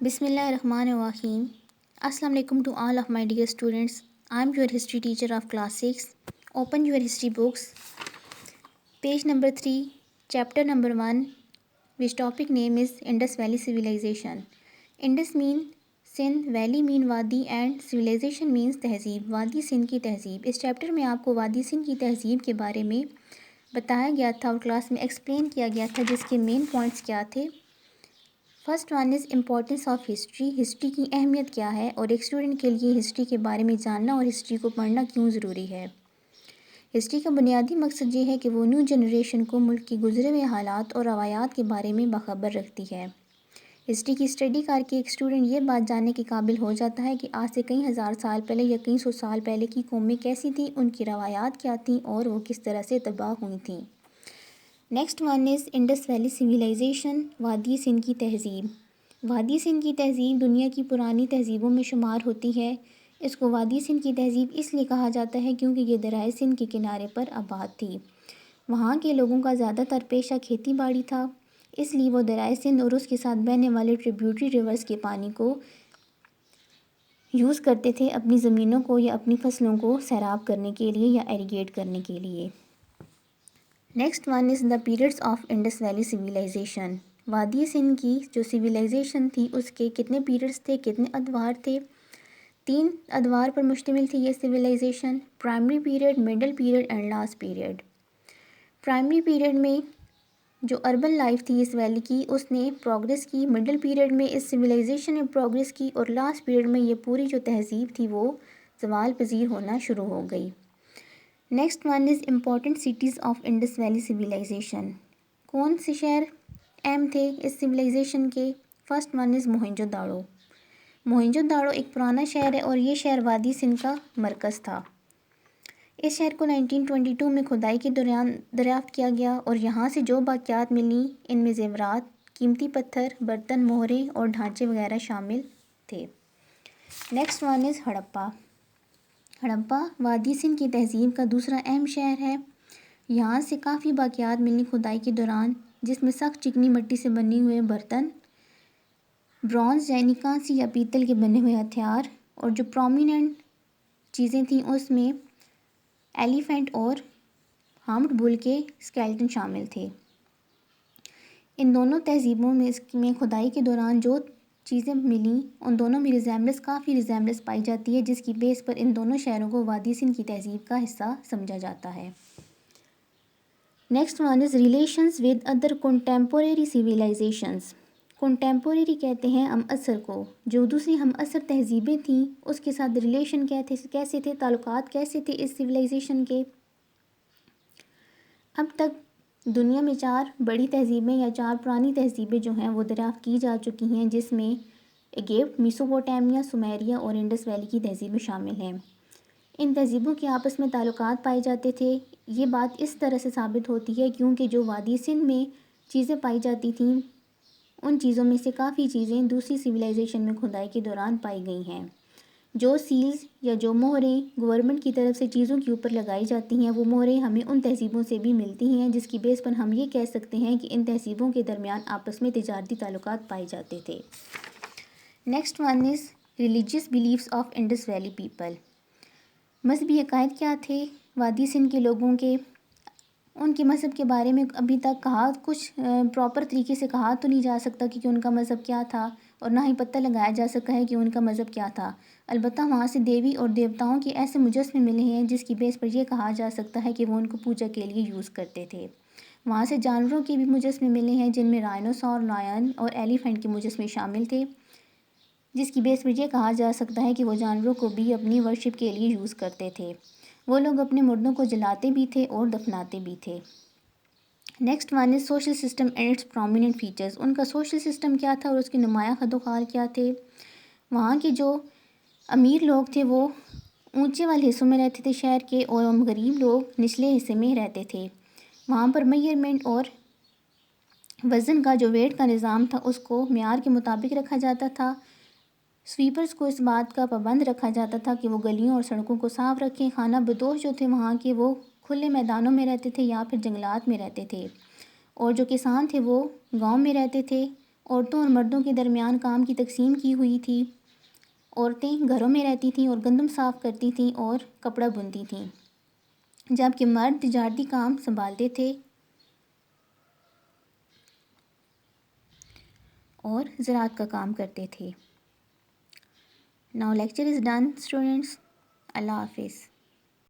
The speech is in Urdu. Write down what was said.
بسم اللہ الرحمن الرحیم. السلام علیکم to all of my dear students. I'm your history teacher of class 6. Open your history books. Page number 3, chapter number 1, which topic name is Indus Valley Civilization. Indus mean Sindh, valley mean وادی, اینڈ civilization means تہذیب, وادی سندھ کی تہذیب. اس چیپٹر میں آپ کو وادی سندھ کی تہذیب کے بارے میں بتایا گیا تھا اور کلاس میں ایکسپلین کیا گیا تھا جس کے مین پوائنٹس کیا تھے. First one is importance of history. History کی اہمیت کیا ہے اور ایک اسٹوڈنٹ کے لیے ہسٹری کے بارے میں جاننا اور ہسٹری کو پڑھنا کیوں ضروری ہے. ہسٹری کا بنیادی مقصد یہ ہے کہ وہ نیو جنریشن کو ملک کی گزرے ہوئے حالات اور روایات کے بارے میں باخبر رکھتی ہے. ہسٹری کی اسٹڈی کر کے ایک اسٹوڈنٹ یہ بات جاننے کے قابل ہو جاتا ہے کہ آج سے کئی ہزار سال پہلے یا کئی سو سال پہلے کی قومیں کیسی تھیں, ان کی روایات کیا تھیں اور وہ کس طرح سے تباہ ہوئی تھیں. Next one is Indus valley civilization, وادی سندھ کی تہذیب. وادی سندھ کی تہذیب دنیا کی پرانی تہذیبوں میں شمار ہوتی ہے. اس کو وادی سندھ کی تہذیب اس لیے کہا جاتا ہے کیونکہ یہ دریائے سندھ کے کنارے پر آباد تھی. وہاں کے لوگوں کا زیادہ تر پیشہ کھیتی باڑی تھا, اس لیے وہ دریائے سندھ اور اس کے ساتھ بہنے والے ٹریبیوٹری ریورز کے پانی کو یوز کرتے تھے اپنی زمینوں کو یا اپنی فصلوں کو سیراب کرنے کے لیے یا ایریگیٹ کرنے کے لیے. Next one is the periods of Indus valley civilization. وادی سندھ کی جو سویلائزیشن تھی اس کے کتنے پیریڈس تھے, کتنے ادوار تھے؟ 3 ادوار پر مشتمل تھی یہ civilization: primary period, middle period and last period. Primary period میں جو اربن لائف تھی اس ویلی کی اس نے پروگریس کی, مڈل پیریڈ میں اس سویلائزیشن نے پروگریس کی اور لاسٹ پیریڈ میں یہ پوری جو تہذیب تھی وہ زوال پذیر ہونا شروع ہو گئی. Next one is important cities of Indus valley civilisation. کون سے شہر اہم تھے اس سویلائزیشن کے؟ First one is Mohenjo Daro. Mohenjo Daro ایک پرانا شہر ہے اور یہ شہر وادی سندھ کا مرکز تھا. اس شہر کو 1922 میں کھدائی کے دوران دریافت کیا گیا اور یہاں سے جو باقیات ملیں ان میں زیورات, قیمتی پتھر, برتن, مہریں اور ڈھانچے وغیرہ شامل تھے. نیکسٹ ون از ہڑپا. ہڑپا وادی سندھ کی تہذیب کا دوسرا اہم شہر ہے. یہاں سے کافی باقیات ملیں کھدائی کے دوران جس میں سخت چکنی مٹی سے بنے ہوئے برتن, برونز یعنی کانسی یا پیتل کے بنے ہوئے ہتھیار اور جو پرومیننٹ چیزیں تھیں اس میں ایلیفینٹ اور ہامڈ بل کے اسکیلٹن شامل تھے. ان دونوں تہذیبوں میں کھدائی کے دوران جو چیزیں ملیں ان دونوں میں کافی ریزیمبلنس پائی جاتی ہے جس کی بیس پر ان دونوں شہروں کو وادی سندھ کی تہذیب کا حصہ سمجھا جاتا ہے. Next one is relations with other contemporary civilisations. Contemporary کہتے ہیں ہم عصر کو, جو دوسری ہم عصر تہذیبیں تھیں اس کے ساتھ ریلیشن کیسے تھے, تعلقات کیسے تھے اس سویلائزیشن کے. اب تک دنیا میں 4 بڑی تہذیبیں یا 4 پرانی تہذیبیں جو ہیں وہ دریافت کی جا چکی ہیں جس میں ایگپٹ, میسوپوٹیمیا, سمیریا اور انڈس ویلی کی تہذیبیں شامل ہیں. ان تہذیبوں کے آپس میں تعلقات پائے جاتے تھے. یہ بات اس طرح سے ثابت ہوتی ہے کیونکہ جو وادی سندھ میں چیزیں پائی جاتی تھیں ان چیزوں میں سے کافی چیزیں دوسری سویلائزیشن میں کھدائی کے دوران پائی گئی ہیں. جو سیلز یا جو مہریں گورنمنٹ کی طرف سے چیزوں کے اوپر لگائی جاتی ہیں وہ مہریں ہمیں ان تہذیبوں سے بھی ملتی ہیں جس کی بیس پر ہم یہ کہہ سکتے ہیں کہ ان تہذیبوں کے درمیان آپس میں تجارتی تعلقات پائے جاتے تھے. Next one is religious beliefs of Indus valley people. مذہبی عقائد کیا تھے وادی سندھ کے لوگوں کے؟ ان کے مذہب کے بارے میں ابھی تک کچھ پراپر طریقے سے کہا تو نہیں جا سکتا کہ ان کا مذہب کیا تھا اور نہ ہی پتہ لگایا جا سکا ہے کہ ان کا مذہب کیا تھا. البتہ وہاں سے دیوی اور دیوتاؤں کے ایسے مجسمے ملے ہیں جس کی بیس پر یہ کہا جا سکتا ہے کہ وہ ان کو پوجا کے لیے یوز کرتے تھے. وہاں سے جانوروں کے بھی مجسمے ملے ہیں جن میں رائنوسور, لائن اور ایلیفینٹ کے مجسمے شامل تھے جس کی بیس پر یہ کہا جا سکتا ہے کہ وہ جانوروں کو بھی اپنی ورشپ کے لیے یوز کرتے تھے. وہ لوگ اپنے مردوں کو جلاتے بھی تھے اور دفناتے بھی تھے. Next one is social system and its prominent features. ان کا سوشل سسٹم کیا تھا اور اس کے نمایاں خد و خال کیا تھے؟ وہاں کے جو امیر لوگ تھے وہ اونچے والے حصوں میں رہتے تھے شہر کے اور غریب لوگ نچلے حصے میں رہتے تھے. وہاں پر میئرمنٹ اور وزن کا جو ویٹ کا نظام تھا اس کو معیار کے مطابق رکھا جاتا تھا. سویپرز کو اس بات کا پابند رکھا جاتا تھا کہ وہ گلیوں اور سڑکوں کو صاف رکھیں. خانہ بدوش جو تھے وہاں کے وہ کھلے میدانوں میں رہتے تھے یا پھر جنگلات میں رہتے تھے اور جو کسان تھے وہ گاؤں میں رہتے تھے عورتوں اور مردوں کے درمیان کام کی تقسیم کی ہوئی تھی۔ عورتیں گھروں میں رہتی تھیں اور گندم صاف کرتی تھیں اور کپڑا بنتی تھیں، جبکہ مرد تجارتی کام سنبھالتے تھے اور زراعت کا کام کرتے تھے۔ Now lecture is done, students. اللہ حافظ.